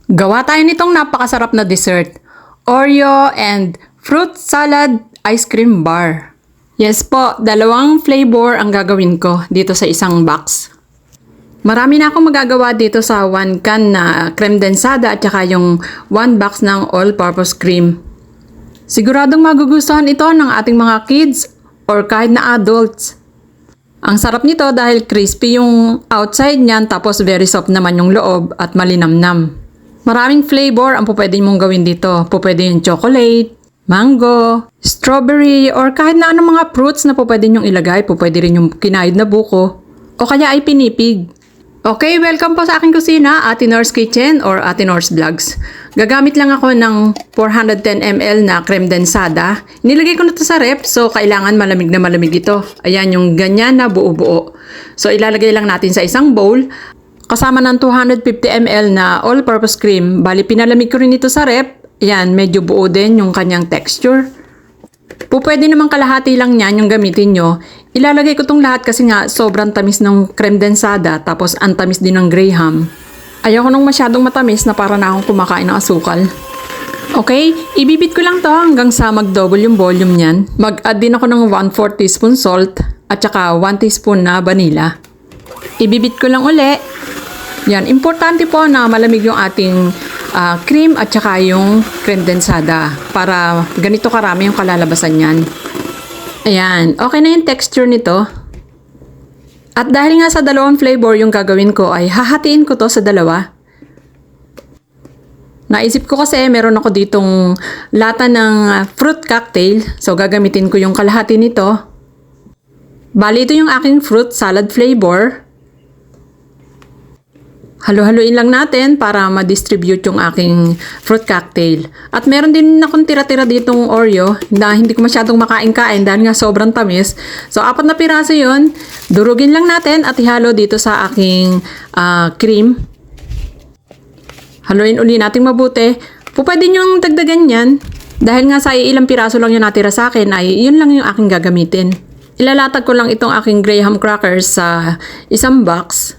Gawa tayo nitong napakasarap na dessert. Oreo and fruit salad ice cream bar. Yes po, dalawang flavor ang gagawin ko dito sa isang box. Marami na akong magagawa dito sa 1 can na creme densada at saka yung 1 box ng all-purpose cream. Siguradong magugustuhan ito ng ating mga kids or kahit na adults. Ang sarap nito dahil crispy yung outside niyan tapos very soft naman yung loob at malinamnam. Maraming flavor ang pupwede mong gawin dito. Pupwede yung chocolate, mango, strawberry, or kahit na anong mga fruits na pupwede nyong ilagay. Pupwede rin yung kinayod na buko o kaya ay pinipig. Okay, welcome po sa aking kusina, Ate Nor's Kitchen or Ate Nor's Vlogs. Gagamit lang ako ng 410 ml na creme densada. Nilagay ko na ito sa ref, so kailangan malamig na malamig ito. Ayan, yung ganyan na buo-buo. So ilalagay lang natin sa isang bowl. Kasama ng 250 ml na all-purpose cream. Bali, pinalamig ko rin ito sa ref. Ayan, medyo buo din yung kanyang texture. Pwede naman kalahati lang yan yung gamitin nyo. Ilalagay ko tong lahat kasi nga sobrang tamis ng creme densada tapos ang tamis din ng graham. Ayoko nung masyadong matamis na para na akong kumakain ng asukal. Okay, ibibit ko lang to hanggang sa mag-double yung volume niyan. Mag-add din ako ng 1/4 teaspoon salt at saka 1 teaspoon na vanilla. Ibibit ko lang uli. Yan, importante po na malamig yung ating cream at saka yung creme densada para ganito karami yung kalalabasan niyan. Ayan, okay na yung texture nito. At dahil nga sa dalawang flavor yung gagawin ko ay hahatiin ko to sa dalawa. Naisip ko kasi meron ako ditong lata ng fruit cocktail. So gagamitin ko yung kalahati nito. Bali ito yung aking fruit salad flavor. Halo-haluin lang natin para ma-distribute yung aking fruit cocktail. At meron din akong tira-tira ditong Oreo na hindi ko masyadong makain-kain dahil nga sobrang tamis. So, 4 na piraso yun. Durugin lang natin at ihalo dito sa aking cream. Haluin uli natin mabuti. Pwede nyo dagdagan yan. Dahil nga sa ilang piraso lang yung natira sa akin ay yun lang yung aking gagamitin. Ilalatag ko lang itong aking graham crackers sa isang box.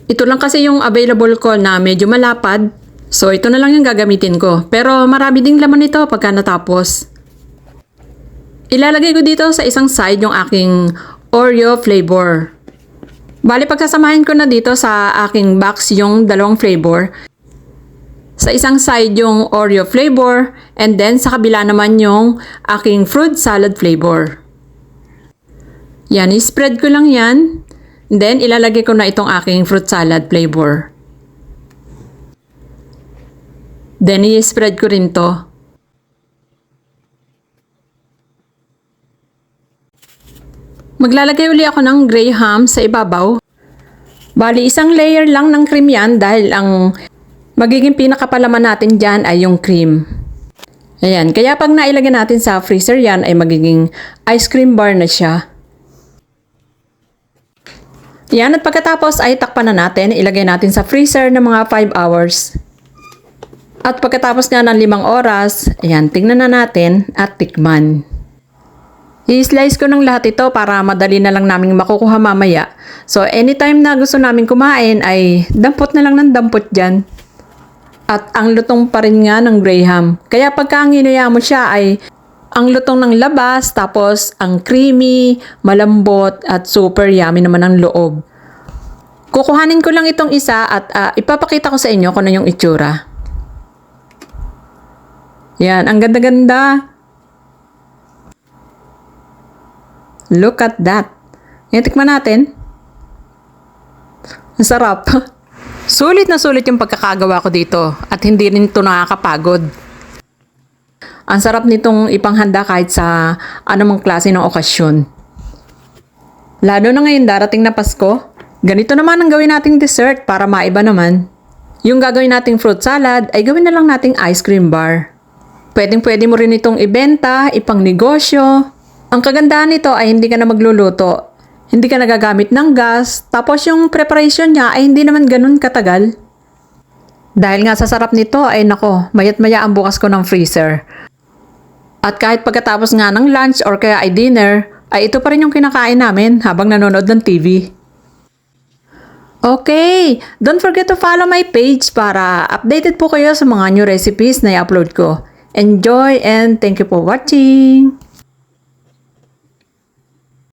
Ito lang kasi yung available ko na medyo malapad. So, ito na lang yung gagamitin ko. Pero marami ding laman ito pagka natapos. Ilalagay ko dito sa isang side yung aking Oreo flavor. Bali, pagsasamahin ko na dito sa aking box yung dalawang flavor. Sa isang side yung Oreo flavor and then sa kabila naman yung aking fruit salad flavor. Yan, i-spread ko lang yan. Then, ilalagay ko na itong aking fruit salad flavor. Then, i-spread ko rin to. Maglalagay uli ako ng graham sa ibabaw. Bali, isang layer lang ng cream yan dahil ang magiging pinakapalaman natin dyan ay yung cream. Ayan, kaya pag nailagay natin sa freezer yan ay magiging ice cream bar na siya. Yan, at pagkatapos ay takpan na natin, ilagay natin sa freezer ng mga 5 hours. At pagkatapos nga ng 5 oras, ayan, tingnan na natin at tikman. I-slice ko ng lahat ito para madali na lang namin makukuha mamaya. So, anytime na gusto namin kumain ay dampot na lang ng dampot dyan. At ang lutong pa rin nga ng graham. Kaya pagka hinaya mo siya ay ang lutong ng labas, tapos ang creamy, malambot, at super yummy naman ang loob. Kukuhanin ko lang itong isa at ipapakita ko sa inyo kung ano yung itsura. Yan, ang ganda-ganda. Look at that. Yan, tikman natin. Ang sarap. Sulit na sulit yung pagkakagawa ko dito at hindi rin ito nakakapagod. Ang sarap nitong ipanghanda kahit sa anumang klase ng okasyon. Lalo na ngayon darating na Pasko. Ganito naman ang gawin nating dessert para maiba naman. Yung gagawin nating fruit salad ay gawin na lang nating ice cream bar. Pwedeng-pwede mo rin itong ibenta, ipang negosyo. Ang kagandahan nito ay hindi ka na magluluto. Hindi ka nagagamit ng gas. Tapos yung preparation niya ay hindi naman ganun katagal. Dahil nga sa sarap nito ay nako, mayat-maya ang bukas ko ng freezer. At kahit pagkatapos nga ng lunch or kaya ay dinner, ay ito pa rin yung kinakain namin habang nanonood ng TV. Okay, don't forget to follow my page para updated po kayo sa mga new recipes na i-upload ko. Enjoy and thank you for watching!